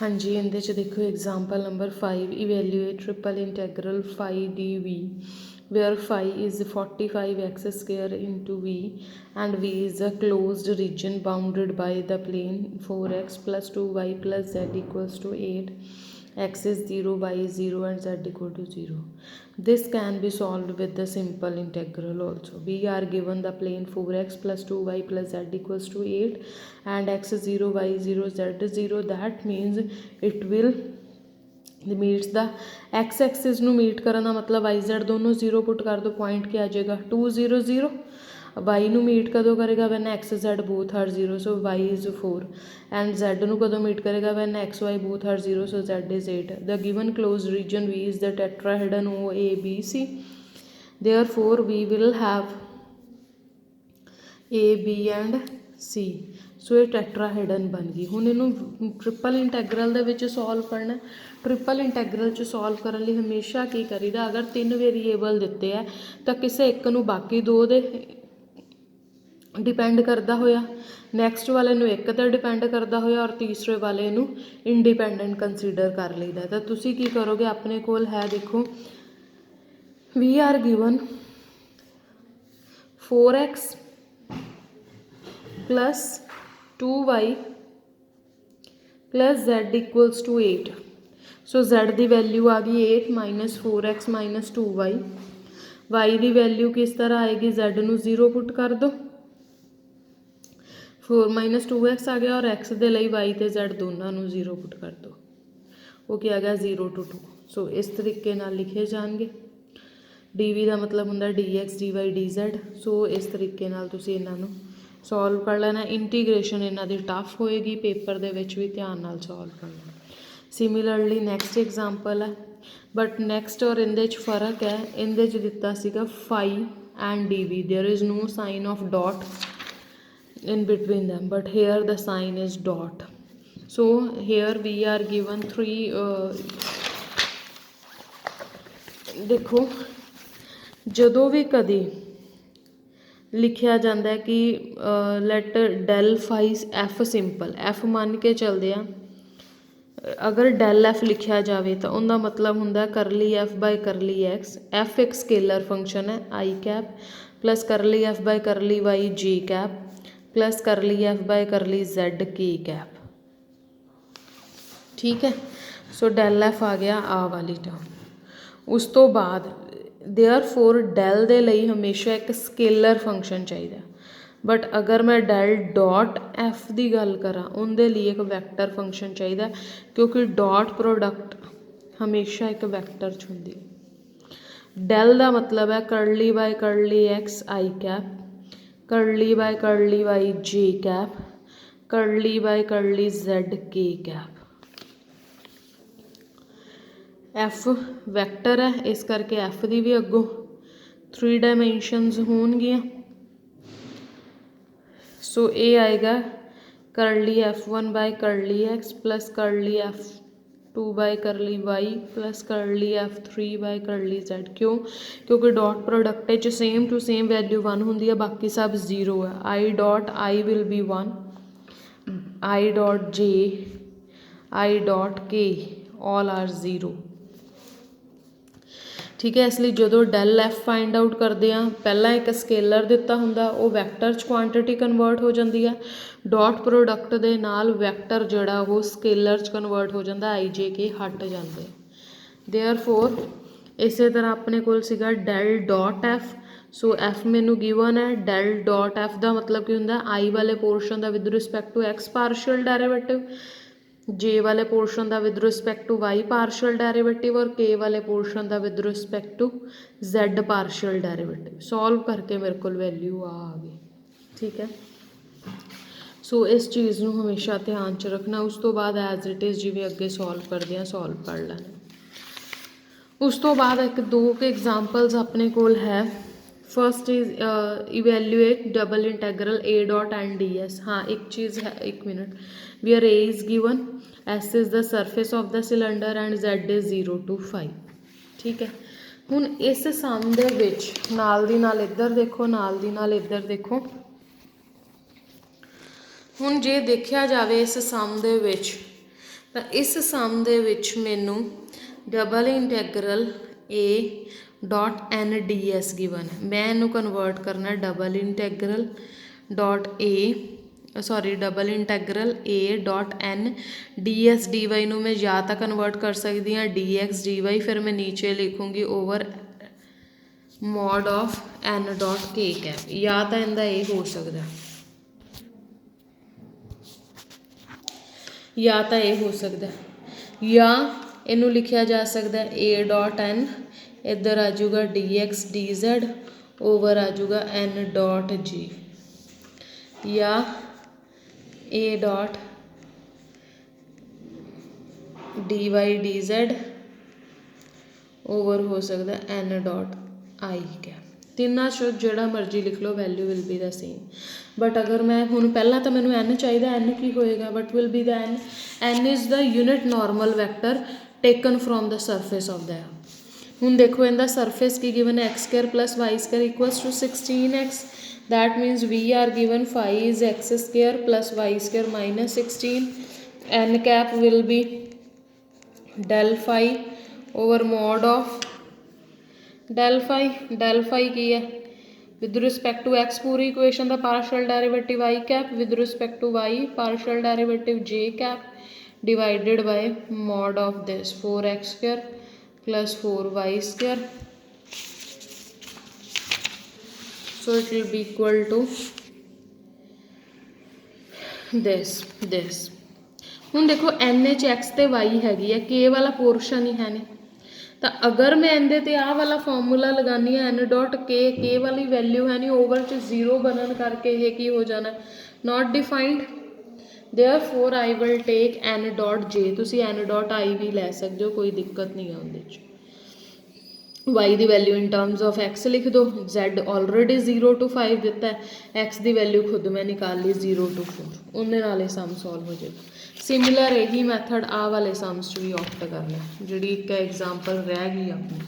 हाँ जी, इहदे च देखो example number 5, evaluate triple integral phi d v where phi is 45x square into v and v is a closed region bounded by the plane 4x plus 2y plus z equals to 8, x is 0, y is 0 and z equal to 0. This can be solved with the simple integral also. We are given the plane 4x plus 2y plus z equals to 8 and x is 0, y is 0, z is 0. That means it will meets the x axis ਨੂੰ meat ਕਰਨ ਦਾ ਮਤਲਬ Y Z ਦੋਨੋਂ 0 ਪੁੱਟ ਕਰ ਦੋ point ਕੀ ਆ ਜਾਏਗਾ 2 0 0 Y ਨੂੰ meet ਕਦੋਂ ਕਰੇਗਾ when x z both are 0 so y is 4 and z ਨੂੰ ਕਦੋਂ ਮੀਟ ਕਰੇਗਾ when x y both are 0 so z is 8 the given close region V is the tetrahedron OABC therefore we will have A B and C so ये tetrahedron बन गई हुण इनू triple integral दे विच सॉल्व करना triple integral च solve करने लई हमेशा की करीदा अगर 3 वेरीएबल दिते है तो किसी एक नू बाकी 2 दे डिपेंड करता होया नैक्सट वाले नू एक ते डिपेंड करता होया और तीसरे वाले नू इंडिपेंडेंट कंसीडर कर लईदा तो तुसी की करोगे अपने कोल है देखो we are given 4x plus 2y plus z equals to 8 so z की वैल्यू आ गई 8 minus 4x minus 2y y की वैल्यू किस तरह आएगी z नू 0 पुट कर दो 4 माइनस 2x आ गया और x के लिए y तो z दोनों 0 पुट कर दो वो क्या आ गया 0 to 2 सो इस तरीके नाल लिखे जाएंगे dv का मतलब होंगे dx dy dz सो इस तरीके नाल तुसी इन्हां नूं सॉल्व कर लेना इंटीग्रेशन इन्हां दी टफ होएगी पेपर दे विच भी ध्यान नाल सॉल्व करना सिमिलरली नैक्सट एग्जाम्पल है बट नैक्सट और इहदे च फर्क है इहदे च दिता सीगा phi and d we there is no sign of dot in between them but here the sign is dot so here we are given 3 देखो जदों भी कदी लिखिया जाता है कि let del phi f simple f मान के चलते हैं अगर डेल एफ लिखिया जाए तो उनका मतलब होंगे curly f by curly x f एक स्केलर फंक्शन है i cap plus curly f by curly y j cap plus curly f by curly z की कैप ठीक है सो डेल एफ आ गया आ वाली टर्म उस तो बाद देयरफॉर डेल दे लई हमेशा एक स्केलर फंक्शन चाहिए बट अगर मैं डेल डॉट एफ की गल करा उनके लिए एक वैक्टर फंक्शन चाहिए क्योंकि डॉट प्रोडक्ट हमेशा एक वैक्टर च हुंदी डेल का मतलब है curly by curly x i cap curly by curly y j cap curly by curly z k cap f vector है इस करके एफ की भी अगों 3 डायमेंशनस होणगियां सो ये आएगा करली F1 bye curly x plus करली F2 bye curly Y plus करली F3 बाय करली जेड क्यों क्योंकि dot product same to same value 1 होंगी है बाकी सब 0 है i dot i will be 1 i dot j i dot k all are 0 ठीक है इसलिए जो डेल एफ फाइंड आउट करते हैं पहला एक स्केलर दिता होंगे वो वैक्टर च क्वांटिटी कन्वर्ट हो जाती है डॉट प्रोडक्ट के नाल वैक्टर जोड़ा वो स्केलर च कन्वर्ट हो जाता आई जे के हट जाते देयरफॉर इस तरह अपने कोल सीगा del dot f so f मैनू गिवन है डेल डॉट एफ का मतलब की होंगे आई वाले पोर्शन का with respect to x partial derivative j वाले पोर्शन का with respect to y partial derivative और के वाले पोर्शन का with respect to z partial derivative solve करके मेरे को वैल्यू आ गई ठीक है सो इस चीज़ को हमेशा ध्यान च रखना उस तो बाद एज इट इज़ जिवें अगे सॉल्व करते हैं सॉल्व कर लेना उस तो बाद एक 2 के एग्जाम्पल्स अपने कोल है first is evaluate double integral a dot n d s हाँ एक चीज़ है एक minute we are a is given s is the surface of the cylinder and z is 0 to 5 ठीक है हुण इस सम दे विच नाल दी नाल इधर देखो नाल दी नाल इधर देखो हुण जे देखिया जाए इस सम दे विच ਤਾਂ ਇਸ ਸਮ ਦੇ ਵਿੱਚ ਮੈਨੂੰ double integral a dot n ds given ਹੈ। ਮੈਂ ਇਹਨੂੰ ਕਨਵਰਟ ਕਰਨਾ double integral dot double integral a dot n ds dy ਨੂੰ ਮੈਂ ਜਾਂ ਤਾਂ ਕਨਵਰਟ ਕਰ ਸਕਦੀ ਹਾਂ dx dy, ਫਿਰ ਮੈਂ ਨੀਚੇ ਲਿਖੂੰਗੀ over mod of n dot k cap. ਜਾਂ ਤਾਂ ਇਹਦਾ ਇਹ ਹੋ ਸਕਦਾ, ਜਾਂ ਤਾਂ ਇਹ ਹੋ ਸਕਦਾ, ਜਾਂ ਇਹਨੂੰ ਲਿਖਿਆ ਜਾ ਸਕਦਾ a ਡੋਟ n, ਇੱਧਰ ਆ ਜਾਊਗਾ dx dz ਓਵਰ ਆ ਜਾਊਗਾ n ਡੋਟ g, ਜਾਂ a dot dy dz over ਹੋ ਸਕਦਾ n ਡੋਟ i ਕੈਪ। ਤਿੰਨਾਂ 'ਚੋਂ ਜਿਹੜਾ ਮਰਜ਼ੀ ਲਿਖ ਲਓ, value will be the same. But ਅਗਰ ਮੈਂ ਹੁਣ ਪਹਿਲਾਂ ਤਾਂ ਮੈਨੂੰ n ਚਾਹੀਦਾ, n ਕੀ ਹੋਏਗਾ, but will be the n is the unit normal vector taken from the surface of the. ਹੁਣ ਦੇਖੋ ਇਹਦਾ ਸਰਫੇਸ ਕੀ ਗਿਵਨ ਹੈ, x square plus y square equals to 16x। that means we are given phi is x square plus y square minus 16, n cap will be del phi over mod of del phi ਕੀ ਹੈ with respect to x Puri equation the partial derivative i cap with respect to y partial derivative j cap divided by mod of this 4x square plus 4y square, so it will be equal to this। ਹੁਣ ਦੇਖੋ n ਚ x ਤੇ y ਹੈਗੀ ਹੈ, k ਵਾਲਾ portion ਹੀ ਹੈ ਨਹੀਂ, ਤਾਂ ਅਗਰ ਮੈਂ ਇਹਦੇ ਤੇ ਆਹ ਵਾਲਾ ਫਾਰਮੂਲਾ ਲਗਾਉਂਦੀ ਹਾਂ n ਡੋਟ k ਵਾਲੀ ਵੈਲਿਊ ਹੈ ਨਹੀਂ, ਓਵਰ 'ਚ 0 ਬਣਨ ਕਰਕੇ ਇਹ ਕੀ ਹੋ ਜਾਣਾ, not defined. therefore I will take n dot j, ਤੁਸੀਂ n ਡੋਟ i ਵੀ ਲੈ ਸਕਦੇ ਹੋ, ਕੋਈ ਦਿੱਕਤ ਨਹੀਂ ਆ ਉਹਦੇ 'ਚ। y the value in terms of x ਲਿਖ ਦਿਓ, z ਆਲਰੇਡੀ 0 to 5 ਦਿੱਤਾ ਹੈ, x ਦੀ ਵੈਲਿਊ ਖੁਦ ਮੈਂ ਨਿਕਾਲ ਲਈ 0 to 4, ਉਹਦੇ ਨਾਲ ਇਹ ਸਮ ਸੋਲਵ ਹੋ ਜਾਏਗਾ। ਸਿਮਿਲਰ ਇਹੀ ਮੈਥਡ ਆਹ ਵਾਲੇ ਸਮਸ 'ਚ ਵੀ ਆਪਟ ਕਰਨਾ, ਜਿਹੜੀ ਇੱਕ ਐਗਜ਼ਾਮਪਲ ਰਹਿ ਗਈ ਆਪਣੀ।